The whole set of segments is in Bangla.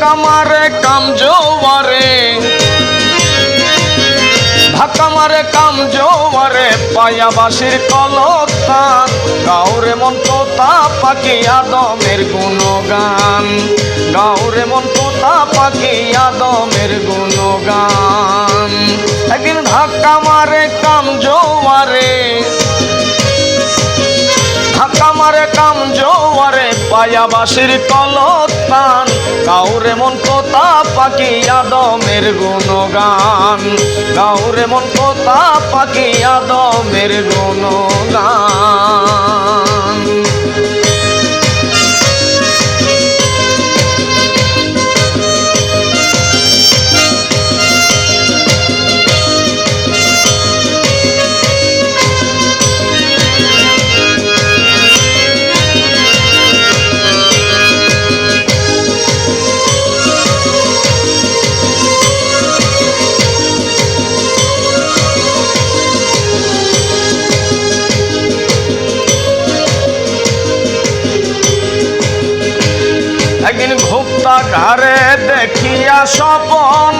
ধাক্কা মারে কামজোয়ারে, ধাক্কা মারে কামজোয়ারে, পায়া বাঁশির কলতান, গাওরে মন তোতা পাখি আদমের গুণগান, গাওরে মন তোতা পাখি আদমের গুণগান। একদিন ধাক্কা মারে কামজোয়ারে, ধাক্কা মারে কামজোয়ারে, পায়া বাঁশির কলতান, গাওরে মন তোতা পাখি আদমের গুণগান, গাওরে মন তোতা পাখি আদমের গুণগান। একদিন ভুক্তা ঘরে দেখিয়া স্বপন,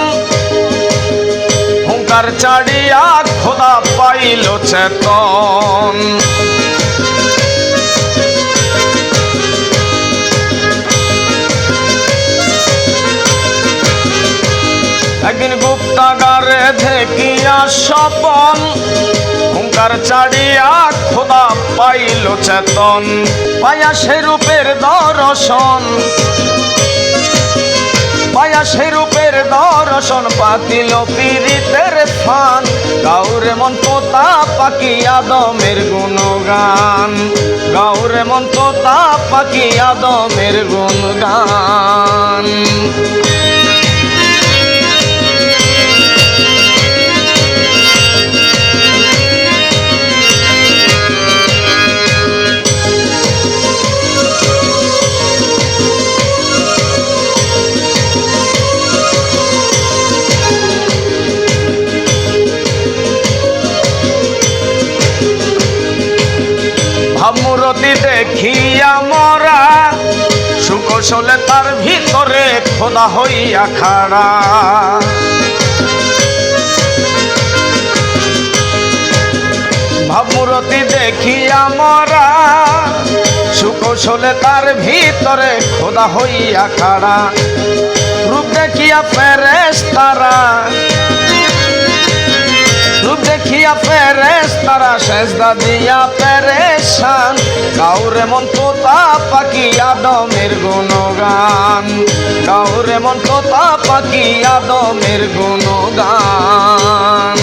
হুঙ্কার চাড়িয়া খোদা পাইল চেতন। একদিন গুপ্তাগারে দেখিয়া স্বপন, হুঙ্কার চাড়িয়া খোদা পাইল চেতন। পায়া সে রূপের দর্শন, পায়া সে রূপের দর্শন, পাতিল পীড়িতের ফান, গাওরে মন তোতা পাখি আদমের গুণগান, গাওরে মন তোতা পাখি আদমের গুণগান। ভাবমূরতি দেখিয়া মরা, সুকৌশলে তার ভিতরে খোদা হইয়া খাড়া। ভাবমূরতি দেখিয়া মরা, সুকৌশলে তার ভিতরে খোদা হইয়া খাড়া। রূপ দেখিয়া ফেরেশতারা, রূপ দেখিয়া ফেরেশতারা, সেজদা দিয়া পেরেশান, গাওরে মন তোতা পাখি আদমের গুণগান, গাওরে মন তোতা পাখি আদমের গুণগান।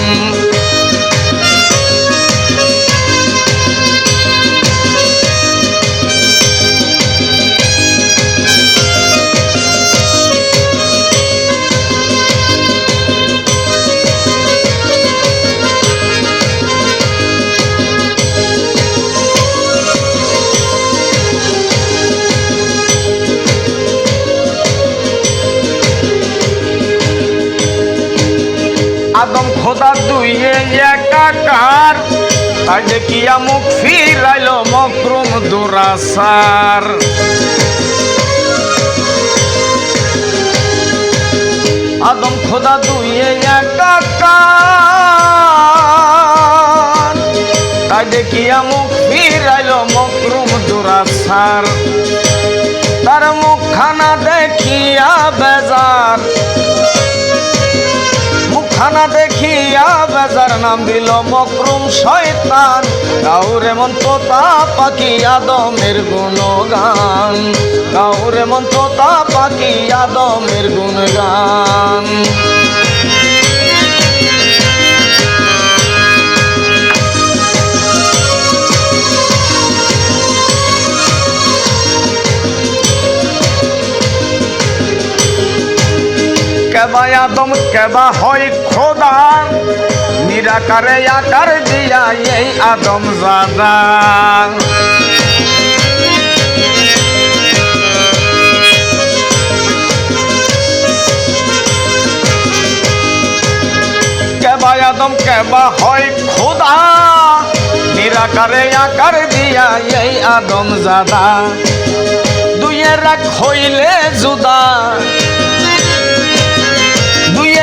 আদম খোদা দুইয়ে একাকার, তাই দেখিয়া মুখ ফিরাইল মকরুম দুরাসার। আদম খোদা দুইয়ে একাকার, তাই দেখিয়া মুখ ফিরাইল মকরুম দুরাসার। তার মুখখানা দেখিয়া বেজার, মুখখানা দেখিয়া বেজার, নাম দিল মকরুম শয়তান, গাওরে মন তোতা পাখি আদমের গুণগান, গাওরে মন তোতা পাখি আদমের গুণগান। কেবা আদম কেবা হয় খোদা, নিরাকারে আকার দিয়া এই আদম জাদা। কেবা আদম কেবা হয় খোদা, নিরাকারে আকার দিয়া এই আদম জাদা। দুইয়ের এক হইলে জুদা,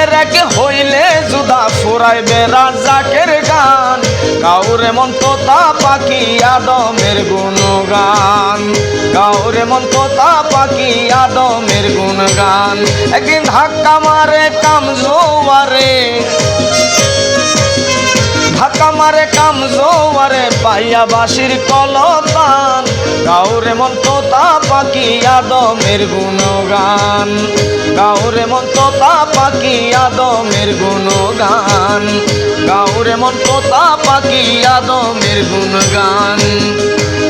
এক হইলে জুদা ফুরাইবে রাজাকের গান গাউরে মন তোতা পাখি আদমের গুণগান গাউরে মন তোতা পাখি আদমের গুণগান একদিন ধাক্কা মারে কামজোয়ারে ধাক্কা মারে কামজোয়ারে পাইয়া বাঁশির কলতান গাউরে মন তোতা পাখি আদমের গুণগান গাউরে মন তোতা পাখি আদমের গুণগান গাউরে মন তোতা পাখি আদমের গুণগান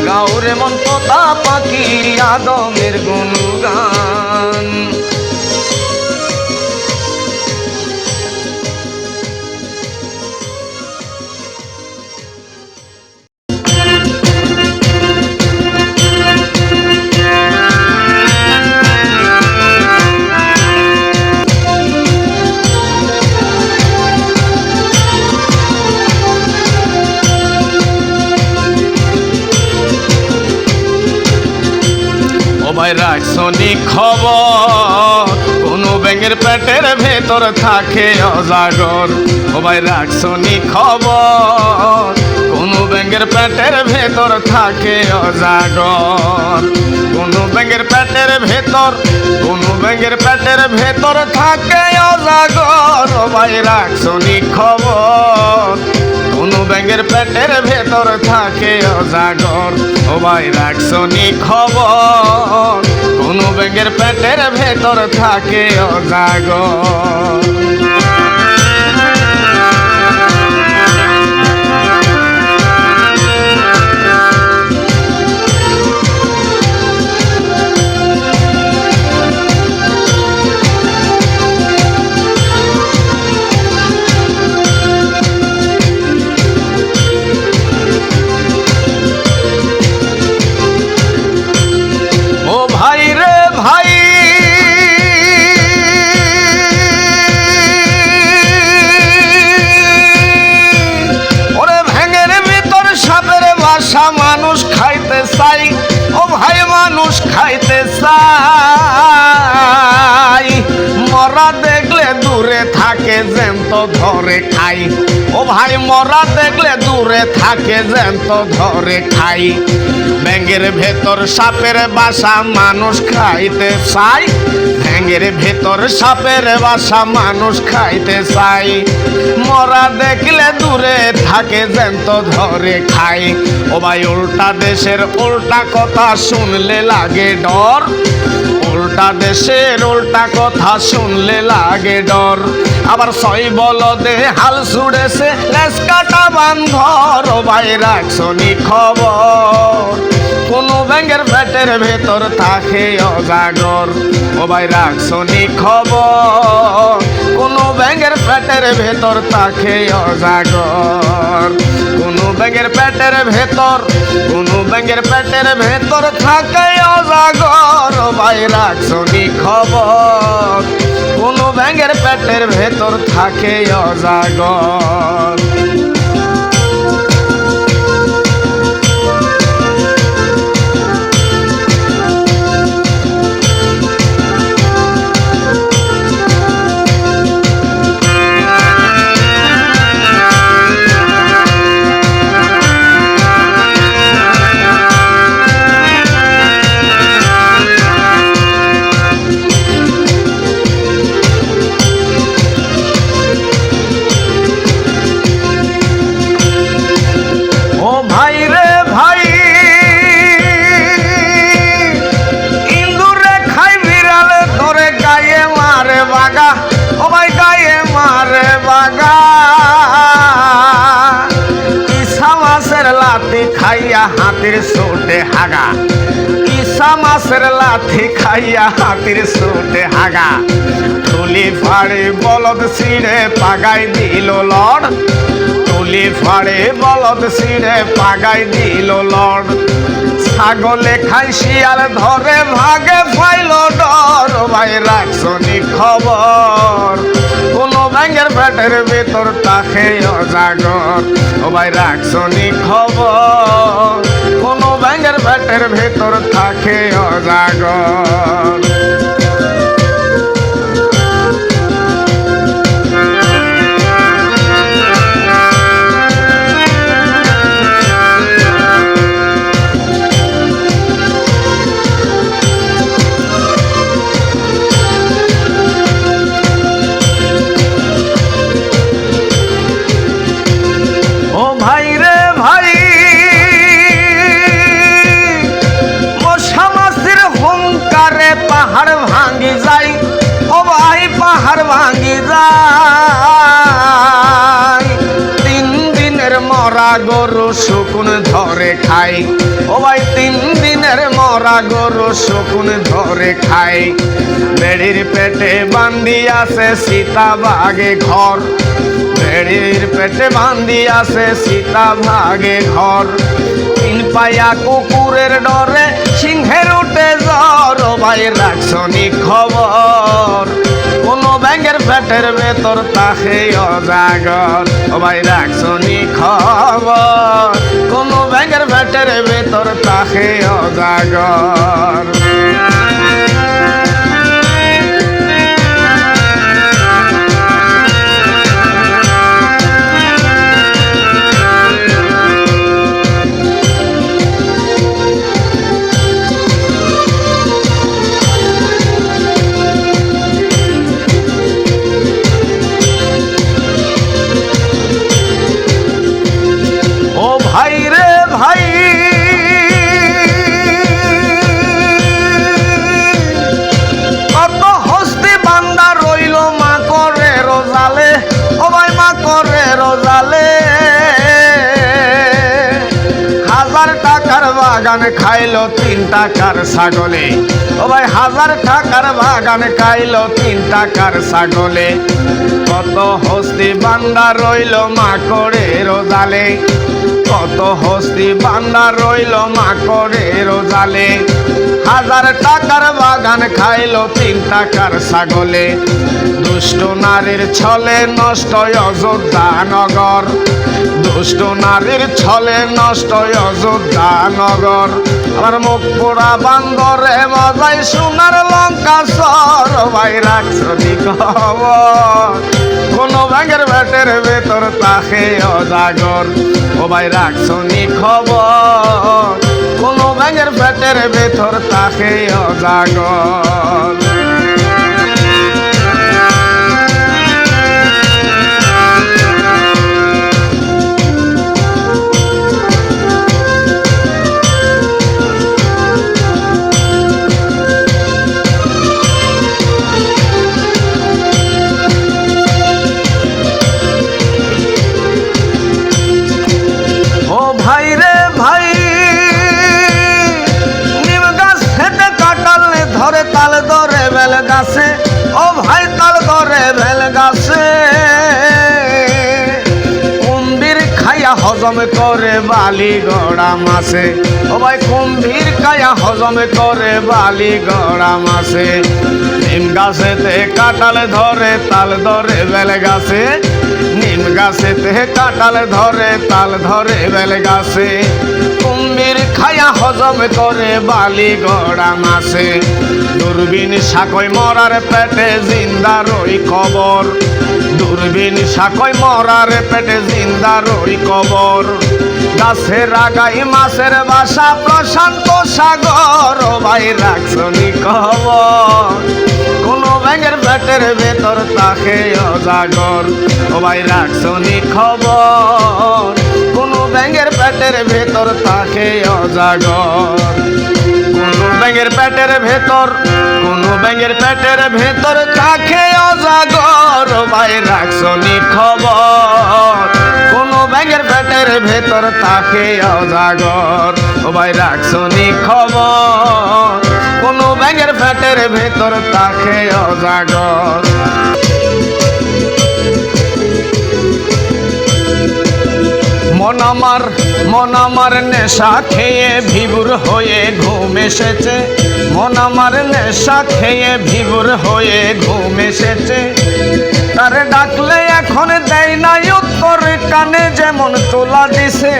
গাউরে মন তোতা পাখি আদমের গুণগান ভাই রাখছনি খবর কোন ব্যাঙের পেটের ভেতর থাকে অজাগর ও ভাই রাখছনি খবর কোন ব্যাঙের পেটের ভেতর থাকে অজাগর কোন ব্যাঙের পেটের ভেতর কোন ব্যাঙের পেটের ভেতর থাকে অজাগর ও ভাই রাখছনি খবর কোন ব্যাঙের পেটের ভেতর থাকে অজাগর ও ভাই রাখছনি খবর কোন ব্যাঙের পেটের ভেতর থাকে অজাগর মানুষ খাইতে চাই ও ভাই মানুষ খাইতে চাই মরা দেখলে দূরে থাকে জ্যান্ত ধরে খাই ও ভাই মরা দেখলে দূরে থাকে জ্যান্ত ধরে খাই ব্যাঙের ভেতর সাপের বাসা মানুষ খাইতে চাই ব্যাঙের ভেতর সাপের বাসা মানুষ খাইতে চাই মরা দেখলে দূরে থাকে জ্যান্ত ধরে খাই ও ভাই উল্টা দেশের উল্টা কথা শুনলে লাগে ডর উল্টা দেশের উল্টা কথা শুনলে লাগে ডর আবার ছয় বলদে হাল ছুড়েছে লেজ কাটা বান্ধর ও ভাই রাখছনি খবর কোন ব্যাঙের পেটের ভেতর থাকে অজাগর ও ভাই রাখছনি খবর কোন ব্যাঙের পেটের ভেতর থাকে অজাগর কোন ব্যাঙের পেটের ভেতর কোন ব্যাঙের পেটের ভেতর থাকে অজাগর ও ভাই রাখছনি খবর কোন ব্যাঙের পেটের ভেতর থাকে অজাগর খাইয়া হাতির সোটে হাগা ইসা মাছের লাথি খাইয়া হাতির সোটে হাগা তুলি ফাড়ে বলদ ছিঁড়ে পাগাই দিল লড় তুলি ফাড়ে বলদ ছিঁড়ে পাগাই দিল লড় ছাগলে খাই শিয়াল ধরে ভাগে ফাইল ডর ভাই রাখছনি খবর কোন ব্যাঙের পেটের ভেতর থাকে অজাগর ও ভাই রাখছনি খবর কোন ব্যাঙের পেটের ভেতর থাকে অজাগর মরা গরু শুকুন ধরে খায়। ও ভাই 3 দিনের মরা গরু শুকুন ধরে খায়। বেড়ির পেটে বান্দি আছে সীতা ভাগে ঘর। বেড়ির পেটে বান্দি আছে সীতা ভাগে ঘর। 3 পায়া কুকুরের ডরে সিংহের উঠে জ্বর। ও ভাই রাখছনি খবর কোন ব্যাঙের পেটের ভেতর তাহে অজাগর। ও ভাই রাখছনি খবর কোন ব্যাঙের পেটের ভেতর তাহে অজাগর। ভাই রে ভাই কত হস্তি বান্দা রইল মা করে রোজালে। ও ভাই মা করে রোজালে। 1000 টাকার বাগান খাইলো 3 টাকার ছাগলে। ও ভাই 1000 টাকার বাগান খাইলো 3 টাকার ছাগলে। কত হস্তি বান্দা রইল মা করে রোজালে। কত হস্তি বান্দা রইল মা করে রোজালে। 1000 টাকার বাগান খাইলো 3 টাকার ছাগলে। দুষ্ট নারীর ছলে নষ্ট অযোধ্যা নগর। দুষ্ট নারীর ছলে নষ্ট অযোধ্যা নগর। আমার মুখ পোড়া বান্দরে মজাই সোনার লঙ্কা সর। ভাই রাখছনি খবর কোন ব্যাঙের পেটের ভেতর তাহে অজাগর। ও ভাই রাখছনি খবর কোন ব্যাঙের পেটের ভেতর তাহে অজাগর। ভাই রে ভাই নিম গাছ খেতে কাটাল ধরে তাল ধরে বেল গাছে। ও ভাই তাল ধরে বেল গাছে। কুম্ভীর খাইয়া হজম করে বালি গড়া মাছে। ও ভাই কুম্ভীর খাইয়া হজম করে বালি গড়া মাছে। নিম গাছেতে কাটাল ধরে তাল ধরে বেল গাছে। নিম গাছেতে কাটাল ধরে তাল ধরে বেল গাছে। কুম্ভীর খায়া হজম করে বালি গড়া মাছে। দূরবীন সাকই মরার পেটে জিন্দা রই কবর। দূরবীন সাকই মরার পেটে জিন্দা রই কবর। গাছের আগাই মাছের বাসা প্রশান্ত সাগর। ও ভাই রাখছনি খবর কোন ব্যাঙের পেটের ভেতর তাহে অজাগর। ও ভাই রাখছনি খবর কোন ব্যাঙের পেটের ভেতর তাহে অজাগর। কোন ব্যাঙের পেটের ভেতর কোন ব্যাঙের পেটের ভেতর তাহে অজাগর। ও ভাই রাখছনি খবর কোন ব্যাঙের পেটের ভেতর তাহে অজাগর। ও ভাই রাখছনি খবর কোন ব্যাঙের পেটের ভেতর তাহে অজাগর। মন আমার নেশা খেয়ে ভিবুর হয়ে ঘুম এসেছে। মন আমার নেশা খেয়ে ভিবুর হয়ে ঘুম এসেছে। তারে ডাকলে এখন দেয় না উত্তর কানে যেমন তোলা দিছে।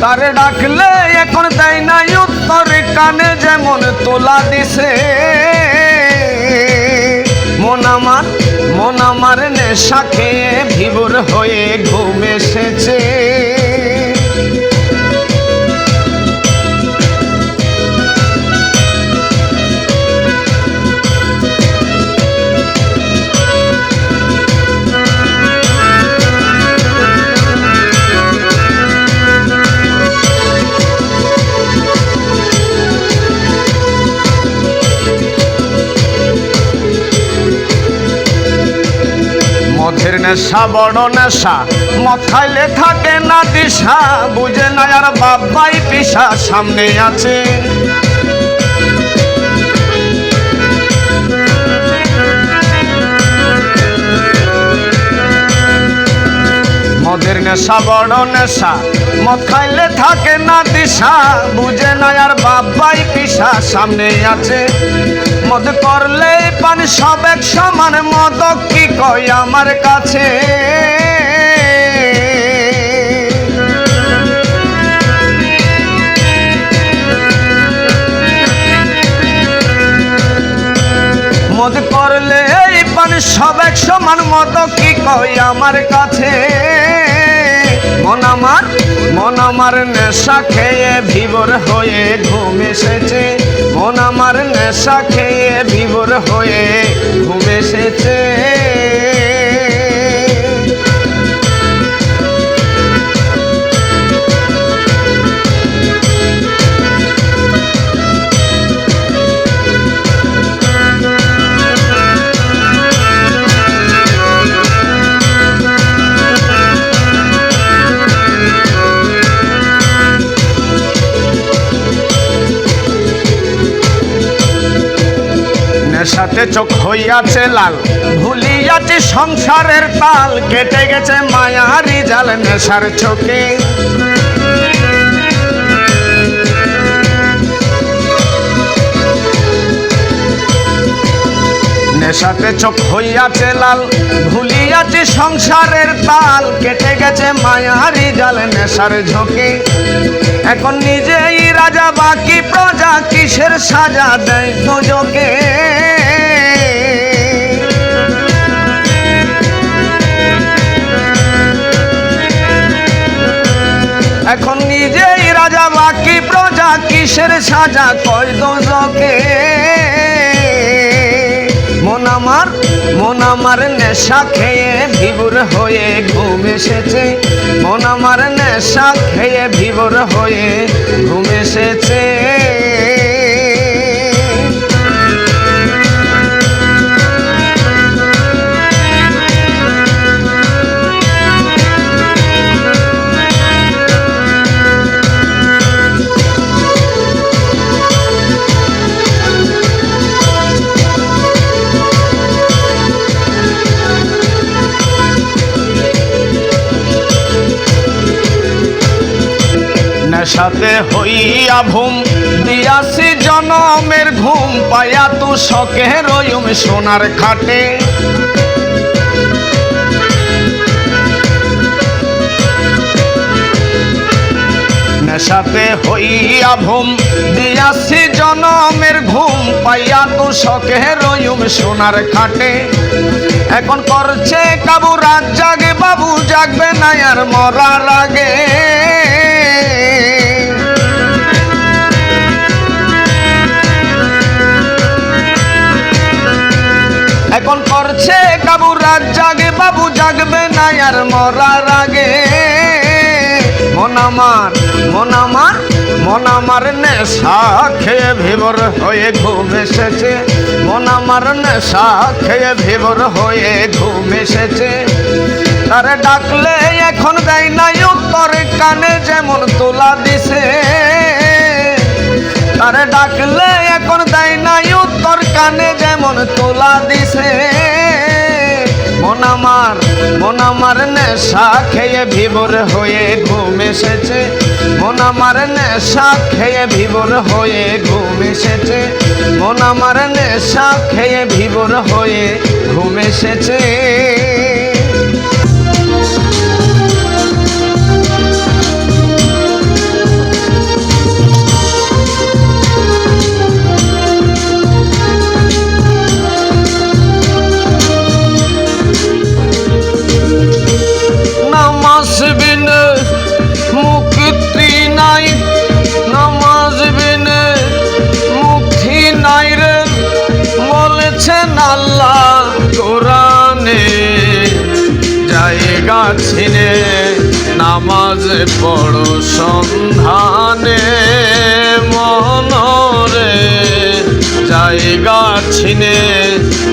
তারে ডাকলে এখন দেয় না উত্তর কানে যেমন তোলা দিছে। মন আমার নেশা খেয়ে ভিবুর হয়ে ঘুম এসেছে। নেশা বড় নেশা, মদ খাইলে থাকে না দিশা, বুঝে না আর বাবাই পিসা সামনে আছে। মদের নেশা বড় নেশা, মদ খাইলে থাকে না দিশা, বুঝে না আর বাবাই পিসা সামনে আছে। মদ করলে পানি সব এক সমান, মদ কি কয় আমার কাছে। মদ করলে এই পানি সব এক সমান, মদ কি কয় আমার কাছে। মন আমার নেশা খেয়ে বিভোর হয়ে ঘুম এসেছে, মন আমার নেশা খেয়ে বিভোর হয়ে ঘুম এসেছে। নেশাতে চোখ হইয়াছে লাল, ভুলিয়াছে সংসারের তাল, কেটে গেছে মায়ারি জাল নেশার চোখে। নেশাতে চোখ হইয়াছে লাল, ভুলিয়াছে সংসারের তাল, কেটে গেছে মায়ারি জাল নেশার ঝোঁকে। এখন নিজেই রাজা বাকি প্রজা, কিসের সাজা দেয় দুজকে। এখন নিজেই রাজা বাকি প্রজা, কিসের সাজা কয় দুজকে। মন আমার নেশা খেয়ে বিভোর হয়ে ঘুম এসেছে, মন আমার নেশা খেয়ে বিভোর হয়ে ঘুম এসেছে। নেশাতে হইয়া ভুম দিয়াছি জনমের ঘুম, পায়া তু শখে রয়ুম সোনার খাটে। নেশাতে হইয়া ভুম দিয়াছি জনমের ঘুম, পাইয়া তু শখে রয়ুম সোনার খাটে। এখন করছে কাবু রাত জাগে বাবু, জাগবে না আর মরার আগে। এখন করছে কাবু রাত জাগে বাবু, জাগবে না আর মরার আগে। মন আমার নেশা খেয়ে বিভোর হয়ে ঘুম এসেছে, মন আমার নেশা খেয়ে বিভোর হয়ে ঘুম এসেছে। তারে ডাকলে এখন দেয় না উত্তর, কানে যেমন তোলা দিছে। তারে ডাকলে এখন দেয় না উত্তর, কানে যেমন তোলা দিছে। মন আমার নেশা খেয়ে বিভোর হয়ে ঘুম এসেছে, মন আমার নেশা খেয়ে বিভোর হয়ে ঘুম এসেছে, মন আমার নেশা খেয়ে বিভোর হয়ে ঘুম এসেছে। আল্লাহ কোরআনে জায়গা ছিনে নামাজ পড়ো সন্ধানে, মনরে জায়গা ছিনে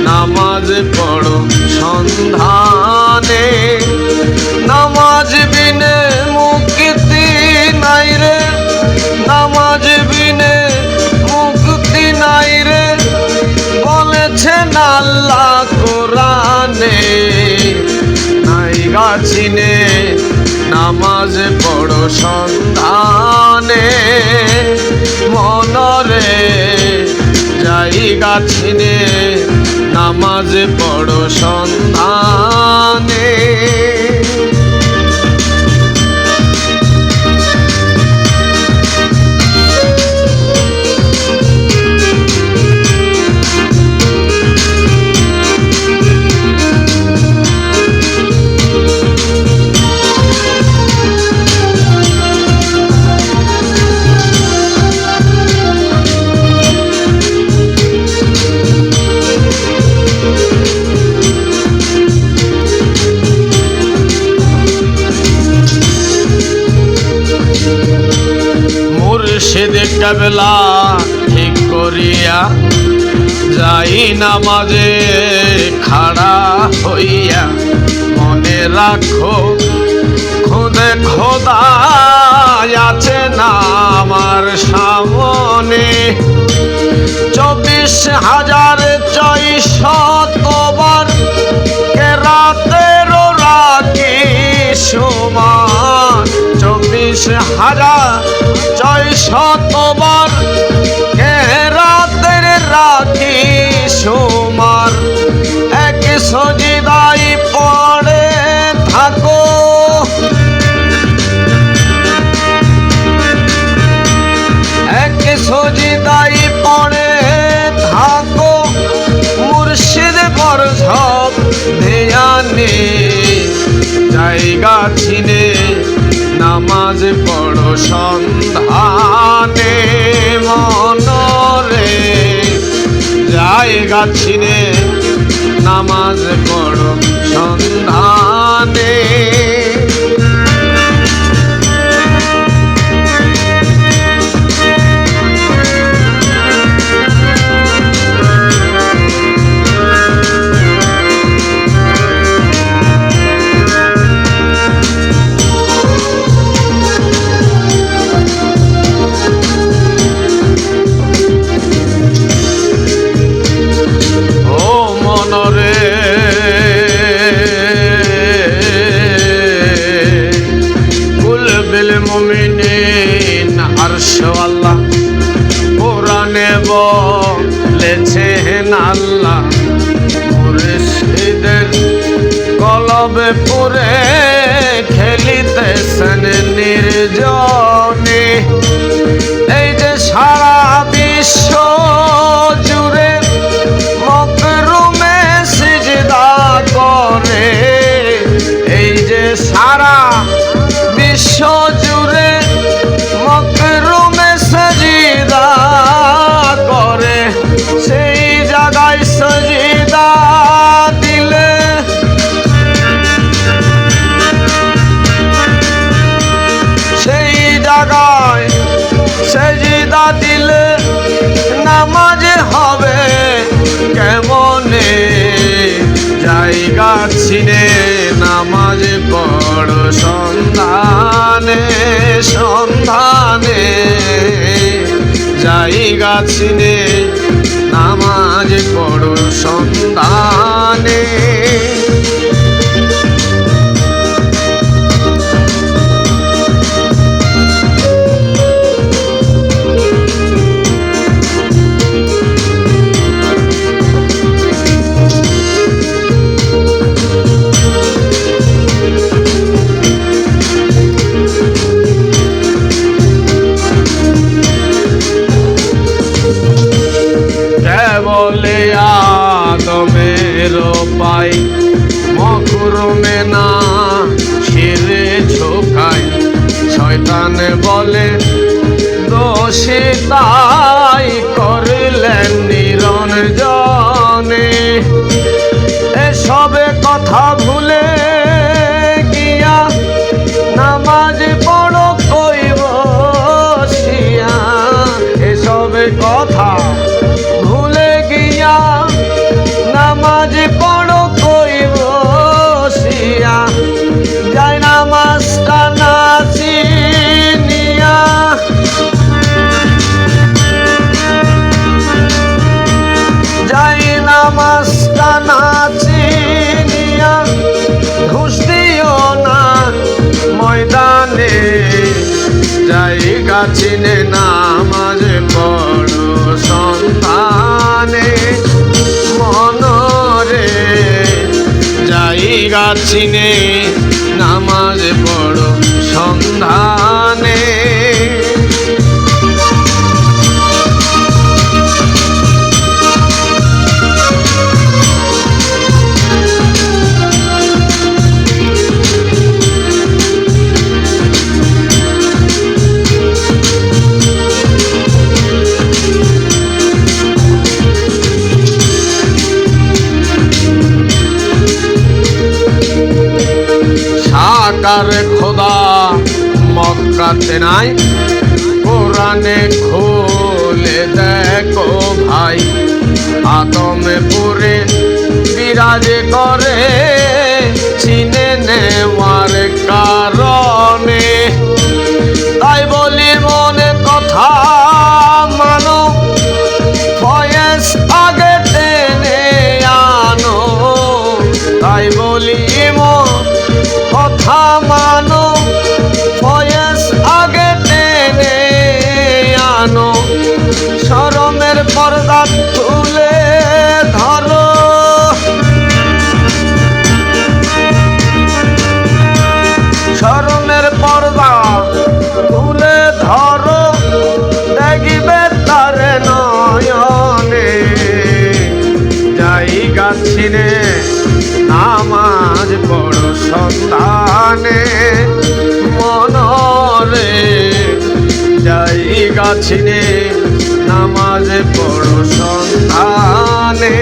নামাজ পড়ো সন্ধানে। নামাজ বিনে মুক্তি নাই রে, নামাজ বিনে মুক্তি নাই রে, বলেছেন আল্লাহ কোরআনে। জায়গা ছিনে নামাজ পড়ো সন্ধানে, মনরে জায়গা ছিনে নামাজ পড়ো সন্ধানে। মুর্শিদ কেবলা ঠিক করিয়া যাই নামাজে খাড়া হইয়া, মনে রাখো খুদে খোদা আছে না আমার সামনে। 24,600 কেরাতের রাখি সমান, 24,600 কেরাতের রাখি সমান। এক সজিদাই পড়ে থাকো, এক সজিদাই পড়ে থাকো, মুর্শিদ বরঝব ধ্যানে। জায়গা ছিনে নামাজ পড়ো সন্ধানে, মনরে জায়গা ছিনে নামাজ পড়ো সন্ধানে। মুমিনিন আরশ আল্লাহ কোরআনে বলেছেন আল্লাহ, মুর্শিদের কলবে পুরে খেলিতেছেন নির্জনে। এই যে সারা বিশ্ব জুড়ে মকরুমে সিজদা করে, এই যে সারা বিশ্ব জুড়ে মকরুমে সিজদা করে, সেই জায়গায় সিজদা দিলে, সেই জায়গায় সিজদা দিলে নামাজ হবে কেমনে। জায়গা ছিনে নামাজ পড়ো সন্ধানে, সন্ধানে জায়গা ছিনে নামাজ পড়ো সন্ধানে। বলে আদমের পাই মকরুমে না শিরে ঝোকাই, শয়তান বলে দোষী তাই করলেন নিরঞ্জনে। এসবে কথা ভুলে গিয়া নামাজ পড়ো কই বসিয়া, এসবে কথা ভুলে নামাজটা না চিনিয়া ঘুষ দিও না ময়দানে, জায়গা চিনে নামাজ পড়ো সন্তানে মনরে, জায়গা চিনে নামাজ পড়ো সন্ধানে। সাকার খোদা মক্কাতে নাই, কোরআনে খুলে দেখো ভাই, আদমপুরে বিরাজ করে চিনে নেওয়ার কারণে। তাই বলি মনে কথা মানো, ফয়েজ আগে টেনে আনো। তাই বলি কথা মানো, ফয়েজ আগে টেনে আনো। শরমের পর্দা তুলে ধরো, শরমের পর্দা তুলে ধরো, দেখবে তার নয়নে, জায়গা ছিনে নামাজ পড়ো সন্তানে মনরে, জায়গা ছিনে নামাজ পড়ো সন্তানে।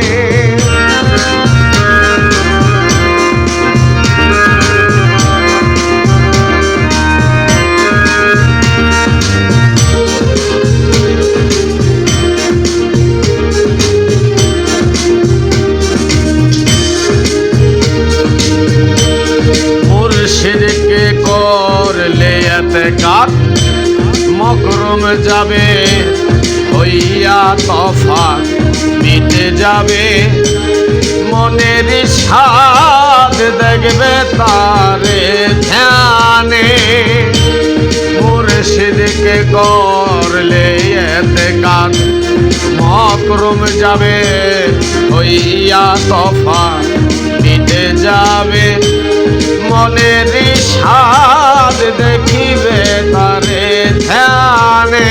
মুর্শিদকে করলে এতেকাত, মকরম যাবে হইয়া তফাত, মিটে যাবে মনের স্বাদ, দেখবে তারে ধ্যানে। মুর্শিদকে করলে এতেকাত, মকরম যাবে হইয়া তফাত, মিটে যাবে মনের স্বাদ, দেখিবে তারে ধ্যানে।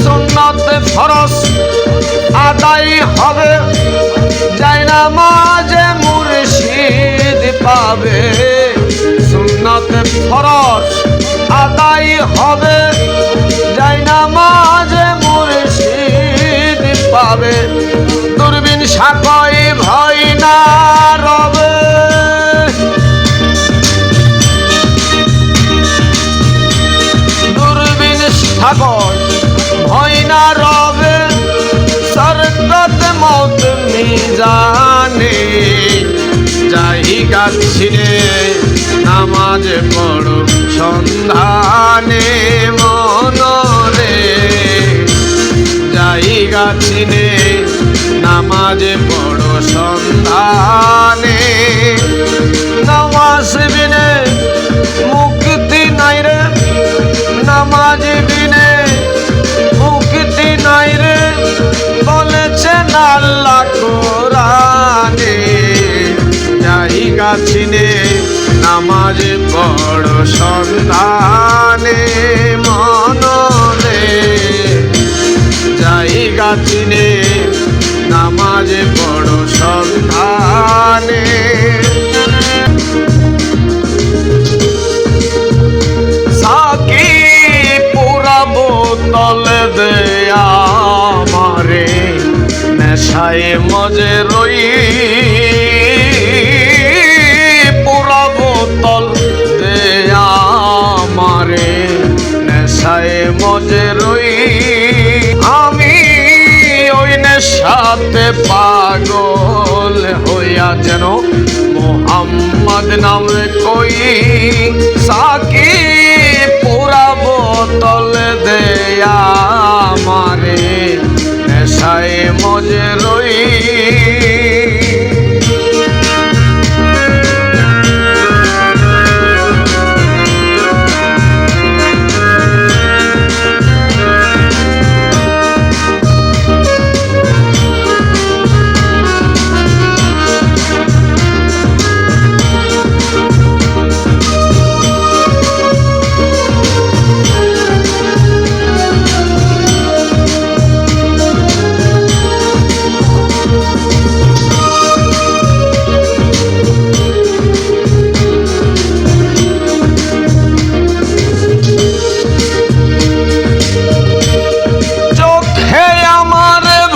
সুন্নত ফরজ আদায় হবে, যায় নামাজে মুর্শিদ পাবে। সুন্নত ফরজ আদায় হবে, যায় নামাজে মুর্শিদ পাবে। দূরবীন সাকয় ভয় না রবে, দূরবীন সাকয় ভয় না রবে, সরকত মৌত মিজানে, জায়গা ছিনে নামাজ পড়ো সন্ধানে মনরে, জায়গা ছিনে নামাজ পড়ো সন্ধানে। নামাজ বিনে মুক্তি নাই রে, নামাজ বিনে মুক্তি নাই রে, বলেছেন আল্লাহ কোরআনে। জায়গা ছিনে নামাজ পড়ো সন্ধানে মনরে, জায়গা ছিনে নামাজ পড়ো সন্ধানে। সাকি পুরা বোতল দে আমারে, নেশায় মজে রই, পুরা বোতল দে আমারে, নেশায় মজে রই। আমি ওই নেশাতে পাগল হইয়া যেন মোহাম্মদ নামে কই। সাকি পুরা বোতল দেয়া আমারে, নেশায় মজে রই।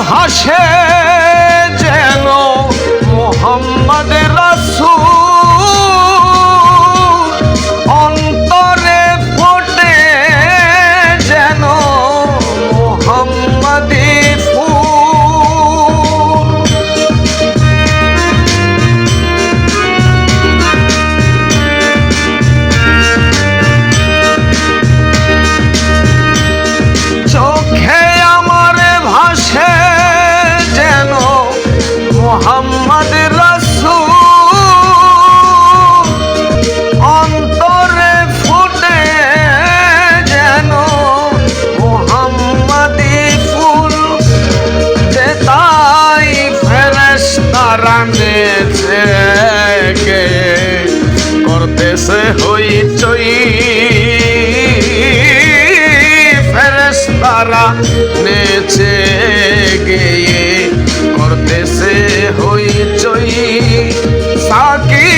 ভাসে যেন মোহাম্মদ রাসূল, অন্তরে ফোটে যেন মোহাম্মদী ফুল। চোখে আমার ভাসে মোহাম্মদ রাসূল, অন্তরে ফুটে যেন মোহাম্মদী ফুল। যে তাই ফেরেশতারা নেচে গেয়ে করতেছে হইচই, ফেরেশতারা নেচে গেয়ে করতেছে হইচই। সাকি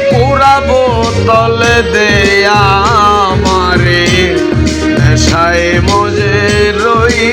পুরা বোতল দেয়া আমারে নেশায় মজে রই।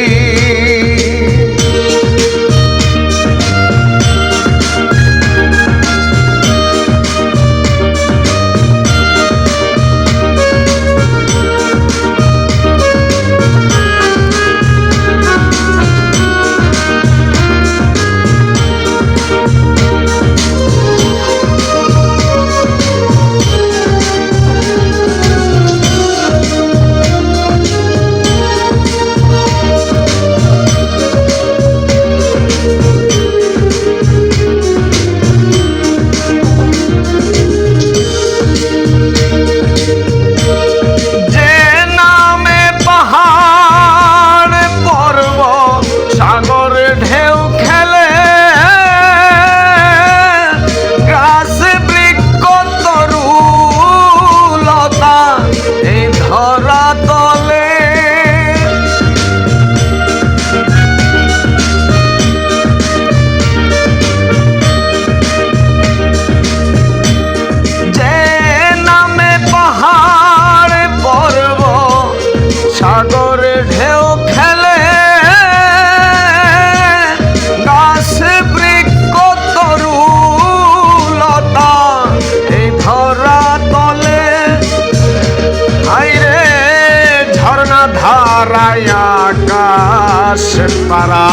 আকাশ তারা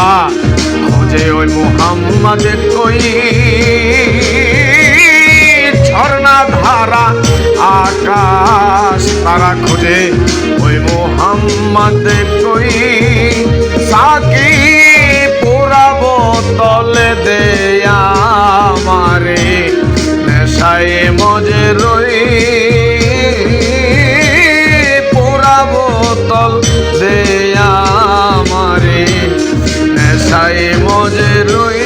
খোঁজে ওই মোহাম্মদ কই, ঝর্ণা ধারা আকাশ তারা খোঁজে ওই মোহাম্মদ কই। সাকি পুরা বোতল দেয়া আমারে নেশায় মজে রই, পুরা বোতল দেয়া আমারে নেশায় মজে রই।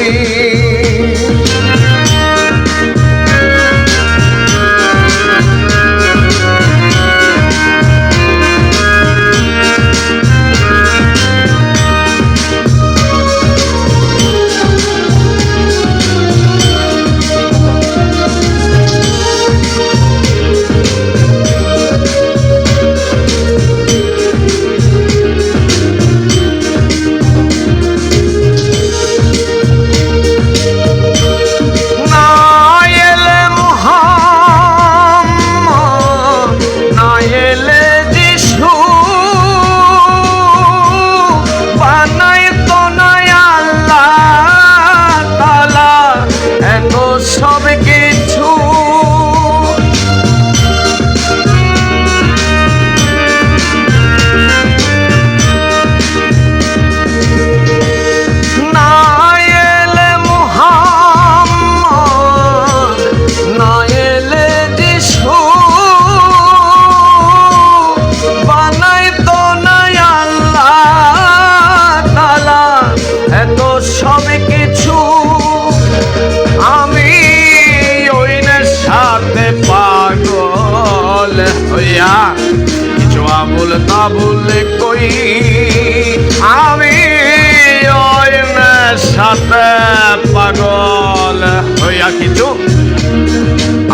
পাগল হইয়া কিছু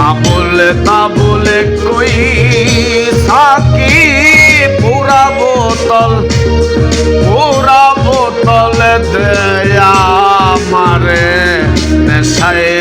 আবুল তাবুল কই সাকি পুরা বোতল দেয়া মারে নেশায়